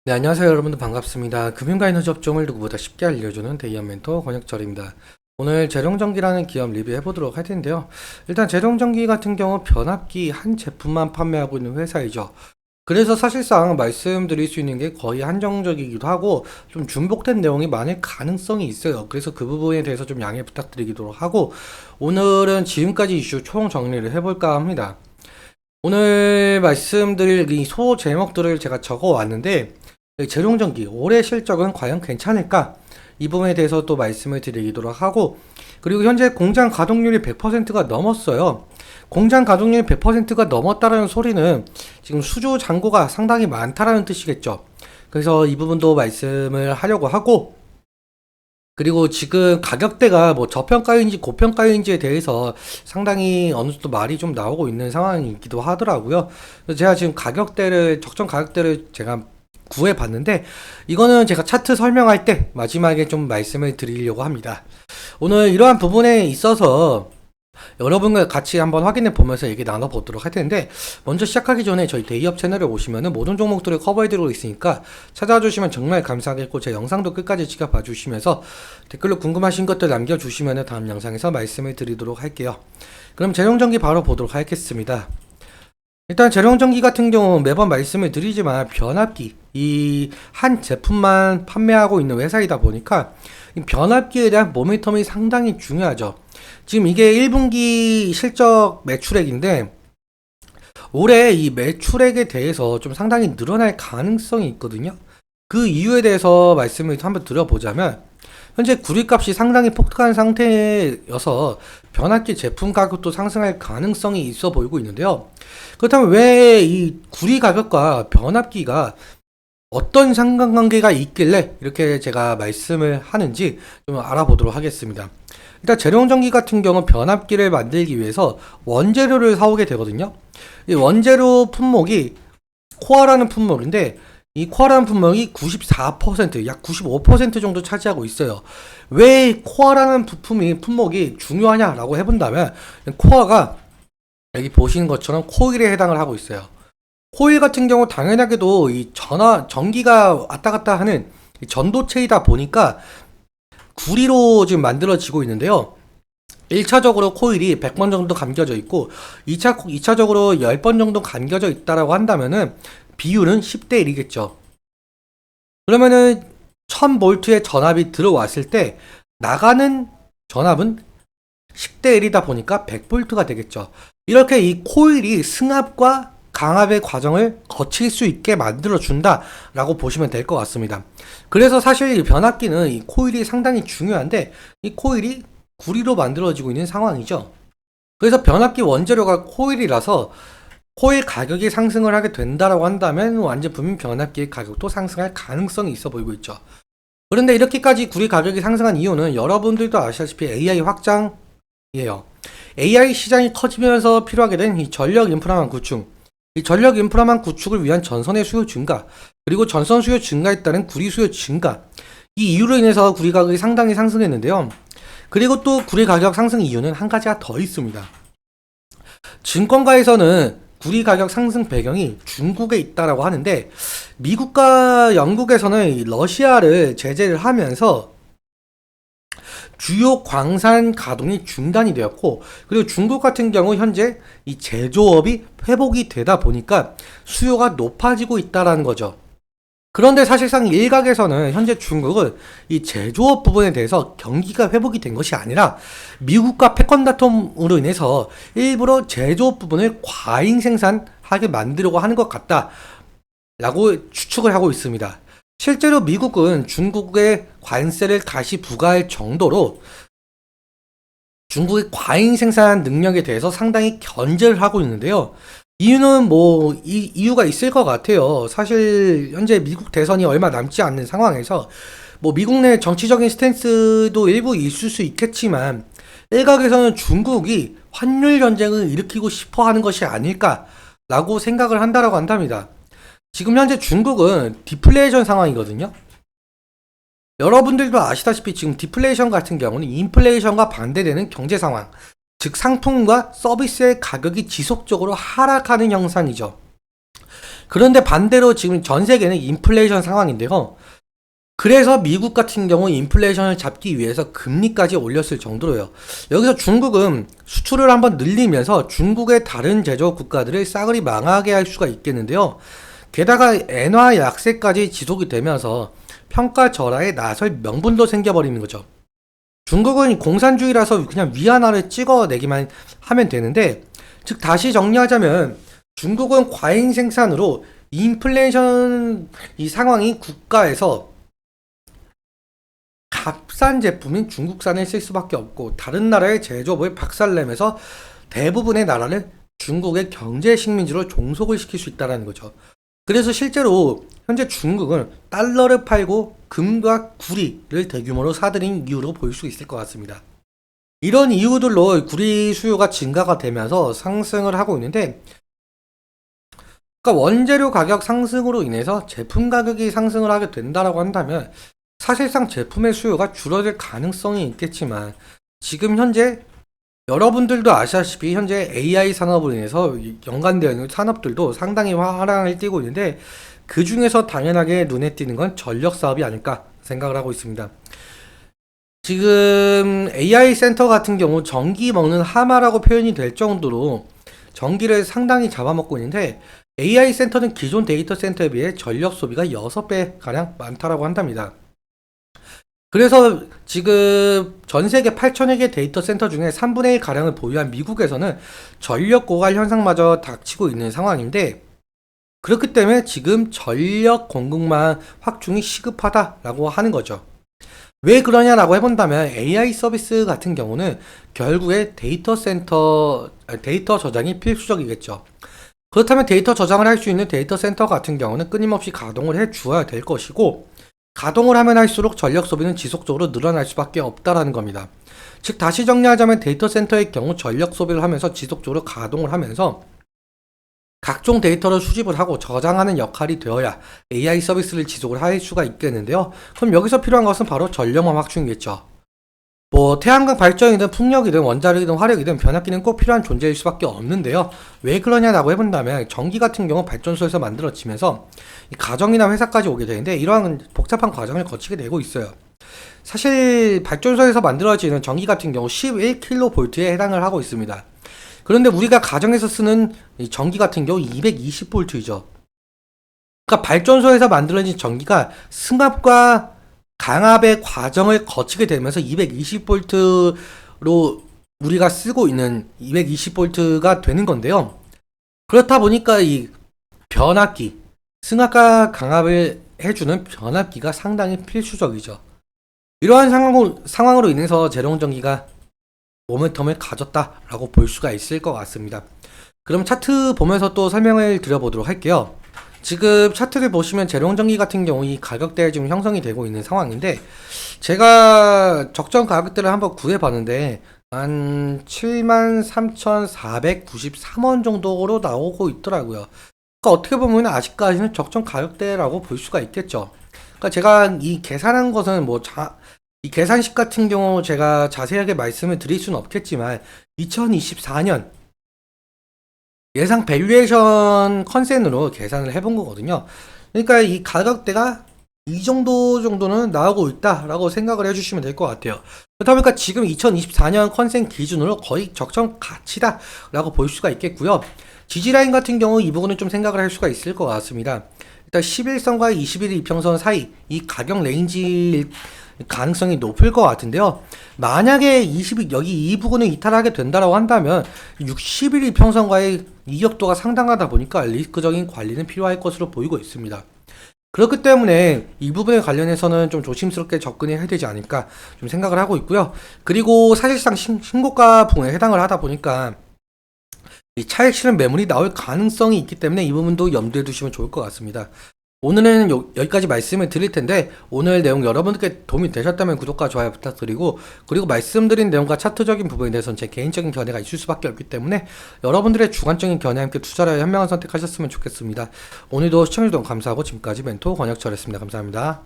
네, 안녕하세요. 여러분들 반갑습니다. 금융과 에너지 업종을 누구보다 쉽게 알려주는 데이어 멘토 권혁철입니다. 오늘 재룡전기라는 기업 리뷰해보도록 할 텐데요. 일단 재룡전기 같은 경우 변압기 한 제품만 판매하고 있는 회사이죠. 그래서 사실상 말씀드릴 수 있는 게 거의 한정적이기도 하고 좀 중복된 내용이 많을 가능성이 있어요. 그래서 그 부분에 대해서 좀 양해 부탁드리도록 하고 오늘은 지금까지 이슈 총 정리를 해볼까 합니다. 오늘 말씀드릴 이 소 제목들을 제가 적어 왔는데 재룡전기 올해 실적은 과연 괜찮을까? 이 부분에 대해서 또 말씀을 드리도록 하고 그리고 현재 공장 가동률이 100%가 넘었어요. 공장 가동률이 100%가 넘었다라는 소리는 지금 수주 잔고가 상당히 많다라는 뜻이겠죠. 그래서 이 부분도 말씀을 하려고 하고 그리고 지금 가격대가 뭐 저평가인지 고평가인지에 대해서 상당히 어느 정도 말이 좀 나오고 있는 상황이기도 하더라고요. 그래서 제가 지금 적정 가격대를 제가 구해 봤는데 이거는 제가 차트 설명할 때 마지막에 좀 말씀을 드리려고 합니다. 오늘 이러한 부분에 있어서 여러분과 같이 한번 확인해 보면서 얘기 나눠 보도록 할 텐데 먼저 시작하기 전에 저희 데이업 채널에 오시면은 모든 종목들을 커버해 드리고 있으니까 찾아와 주시면 정말 감사하겠고 제 영상도 끝까지 지켜봐 주시면서 댓글로 궁금하신 것들 남겨 주시면은 다음 영상에서 말씀을 드리도록 할게요. 그럼 재룡전기 바로 보도록 하겠습니다. 일단 재룡전기 같은 경우 매번 말씀을 드리지만 변압기 이 한 제품만 판매하고 있는 회사이다 보니까 이 변압기에 대한 모멘텀이 상당히 중요하죠. 지금 이게 1분기 실적 매출액인데 올해 이 매출액에 대해서 좀 상당히 늘어날 가능성이 있거든요. 그 이유에 대해서 말씀을 한번 드려보자면 현재 구리값이 상당히 폭등한 상태여서 변압기 제품 가격도 상승할 가능성이 있어 보이고 있는데요. 그렇다면 왜 이 구리 가격과 변압기가 어떤 상관관계가 있길래 이렇게 제가 말씀을 하는지 좀 알아보도록 하겠습니다. 일단 재룡전기 같은 경우 변압기를 만들기 위해서 원재료를 사오게 되거든요. 이 원재료 품목이 코어라는 품목인데 이 코어라는 품목이 94%, 약 95% 정도 차지하고 있어요. 왜 코어라는 품목이 중요하냐라고 해본다면 코어가 여기 보시는 것처럼 코일에 해당을 하고 있어요. 코일 같은 경우 당연하게도 이 전기가 왔다 갔다 하는 전도체이다 보니까 구리로 지금 만들어지고 있는데요. 1차적으로 코일이 100번 정도 감겨져 있고 2차적으로 10번 정도 감겨져 있다라고 한다면은 비율은 10대 1이겠죠. 그러면은 1000V의 전압이 들어왔을 때 나가는 전압은 10대 1이다 보니까 100V가 되겠죠. 이렇게 이 코일이 승합과 강압의 과정을 거칠 수 있게 만들어준다 라고 보시면 될 것 같습니다. 그래서 사실 이 변압기는 이 코일이 상당히 중요한데 이 코일이 구리로 만들어지고 있는 상황이죠. 그래서 변압기 원재료가 코일이라서 코일 가격이 상승을 하게 된다라고 한다면 완제품인 변압기의 가격도 상승할 가능성이 있어 보이고 있죠. 그런데 이렇게까지 구리 가격이 상승한 이유는 여러분들도 아시다시피 AI 확장이에요. AI 시장이 커지면서 필요하게 된 이 전력 인프라망 구축, 이 전력 인프라망 구축을 위한 전선의 수요 증가, 그리고 전선 수요 증가에 따른 구리 수요 증가, 이 이유로 인해서 구리 가격이 상당히 상승했는데요. 그리고 또 구리 가격 상승 이유는 한 가지가 더 있습니다. 증권가에서는 구리 가격 상승 배경이 중국에 있다라고 하는데 미국과 영국에서는 러시아를 제재를 하면서 주요 광산 가동이 중단이 되었고 그리고 중국 같은 경우 현재 이 제조업이 회복이 되다 보니까 수요가 높아지고 있다라는 거죠. 그런데 사실상 일각에서는 현재 중국은 이 제조업 부분에 대해서 경기가 회복이 된 것이 아니라 미국과 패권 다툼으로 인해서 일부러 제조업 부분을 과잉 생산하게 만들려고 하는 것 같다라고 추측을 하고 있습니다. 실제로 미국은 중국의 관세를 다시 부과할 정도로 중국의 과잉 생산 능력에 대해서 상당히 견제를 하고 있는데요. 이유는 이유가 있을 것 같아요. 사실 현재 미국 대선이 얼마 남지 않는 상황에서 미국 내 정치적인 스탠스도 일부 있을 수 있겠지만 일각에서는 중국이 환율 전쟁을 일으키고 싶어 하는 것이 아닐까라고 생각을 한다라고 한답니다. 지금 현재 중국은 디플레이션 상황이거든요. 여러분들도 아시다시피 지금 디플레이션 같은 경우는 인플레이션과 반대되는 경제 상황, 즉 상품과 서비스의 가격이 지속적으로 하락하는 형상이죠. 그런데 반대로 지금 전 세계는 인플레이션 상황인데요. 그래서 미국 같은 경우 인플레이션을 잡기 위해서 금리까지 올렸을 정도로요. 여기서 중국은 수출을 한번 늘리면서 중국의 다른 제조업 국가들을 싸그리 망하게 할 수가 있겠는데요. 게다가 엔화 약세까지 지속이 되면서 평가 절하에 나설 명분도 생겨버리는 거죠. 중국은 공산주의라서 그냥 위안화를 찍어내기만 하면 되는데, 즉 다시 정리하자면 중국은 과잉 생산으로 인플레이션 이 상황이 국가에서 값싼 제품인 중국산을 쓸 수밖에 없고 다른 나라의 제조업을 박살내면서 대부분의 나라를 중국의 경제 식민지로 종속을 시킬 수 있다는 거죠. 그래서 실제로 현재 중국은 달러를 팔고 금과 구리를 대규모로 사들인 이유로 볼 수 있을 것 같습니다. 이런 이유들로 구리 수요가 증가가 되면서 상승을 하고 있는데, 그러니까 원재료 가격 상승으로 인해서 제품 가격이 상승을 하게 된다라고 한다면 사실상 제품의 수요가 줄어들 가능성이 있겠지만, 지금 현재 여러분들도 아시다시피 현재 AI 산업으로 인해서 연관되어 있는 산업들도 상당히 화랑을 띠고 있는데, 그 중에서 당연하게 눈에 띄는 건 전력 사업이 아닐까 생각을 하고 있습니다. 지금 AI 센터 같은 경우 전기 먹는 하마라고 표현이 될 정도로 전기를 상당히 잡아먹고 있는데, AI 센터는 기존 데이터 센터에 비해 전력 소비가 6배 가량 많다라고 한답니다. 그래서 지금 전 세계 8천여 개 데이터 센터 중에 3분의 1 가량을 보유한 미국에서는 전력 고갈 현상마저 닥치고 있는 상황인데, 그렇기 때문에 지금 전력 공급망 확충이 시급하다라고 하는 거죠. 왜 그러냐라고 해본다면 AI 서비스 같은 경우는 결국에 데이터 저장이 필수적이겠죠. 그렇다면 데이터 저장을 할 수 있는 데이터 센터 같은 경우는 끊임없이 가동을 해 주어야 될 것이고, 가동을 하면 할수록 전력 소비는 지속적으로 늘어날 수밖에 없다라는 겁니다. 즉 다시 정리하자면 데이터 센터의 경우 전력 소비를 하면서 지속적으로 가동을 하면서 각종 데이터를 수집을 하고 저장하는 역할이 되어야 AI 서비스를 지속을 할 수가 있겠는데요. 그럼 여기서 필요한 것은 바로 전력망 확충이겠죠. 뭐 태양광 발전이든 풍력이든 원자력이든 화력이든 변압기는 꼭 필요한 존재일 수밖에 없는데요. 왜 그러냐라고 해본다면 전기 같은 경우 발전소에서 만들어지면서 가정이나 회사까지 오게 되는데, 이러한 복잡한 과정을 거치게 되고 있어요. 사실 발전소에서 만들어지는 전기 같은 경우 11kV에 해당을 하고 있습니다. 그런데 우리가 가정에서 쓰는 이 전기 같은 경우 220V이죠. 그러니까 발전소에서 만들어진 전기가 승합과 강압의 과정을 거치게 되면서 220V로 우리가 쓰고 있는 220V가 되는 건데요. 그렇다 보니까 이 변압기, 승합과 강압을 해주는 변압기가 상당히 필수적이죠. 이러한 상황으로 인해서 재룡전기가 모멘텀을 가졌다라고 볼 수가 있을 것 같습니다. 그럼 차트 보면서 또 설명을 드려보도록 할게요. 지금 차트를 보시면 재룡전기 같은 경우 이 가격대가 지금 형성이 되고 있는 상황인데, 제가 적정 가격대를 한번 구해봤는데 한 73,493원 정도로 나오고 있더라고요. 그러니까 어떻게 보면 아직까지는 적정 가격대라고 볼 수가 있겠죠. 그러니까 제가 이 계산한 것은 이 계산식 같은 경우 제가 자세하게 말씀을 드릴 수는 없겠지만 2024년 예상 밸류에이션 컨센으로 계산을 해본 거거든요. 그러니까 이 가격대가 이 정도는 나오고 있다라고 생각을 해주시면 될 것 같아요. 그렇다 보니까 지금 2024년 컨센 기준으로 거의 적정 가치다라고 볼 수가 있겠고요. 지지라인 같은 경우 이 부분은 좀 생각을 할 수가 있을 것 같습니다. 일단 11선과 21일 이평선 사이 이 가격 레인지 가능성이 높을 것 같은데요. 만약에 여기 이 부분을 이탈하게 된다라고 한다면 60일 이평선과의 이격도가 상당하다 보니까 리스크적인 관리는 필요할 것으로 보이고 있습니다. 그렇기 때문에 이 부분에 관련해서는 좀 조심스럽게 접근해야 되지 않을까 좀 생각을 하고 있고요. 그리고 사실상 신고가 부분에 해당을 하다 보니까 이 차익 실현 매물이 나올 가능성이 있기 때문에 이 부분도 염두에 두시면 좋을 것 같습니다. 오늘은 여기까지 말씀을 드릴 텐데, 오늘 내용 여러분들께 도움이 되셨다면 구독과 좋아요 부탁드리고, 그리고 말씀드린 내용과 차트적인 부분에 대해서는 제 개인적인 견해가 있을 수밖에 없기 때문에 여러분들의 주관적인 견해와 함께 투자를 하여 현명한 선택하셨으면 좋겠습니다. 오늘도 시청해주셔서 감사하고 지금까지 멘토 권혁철이었습니다. 감사합니다.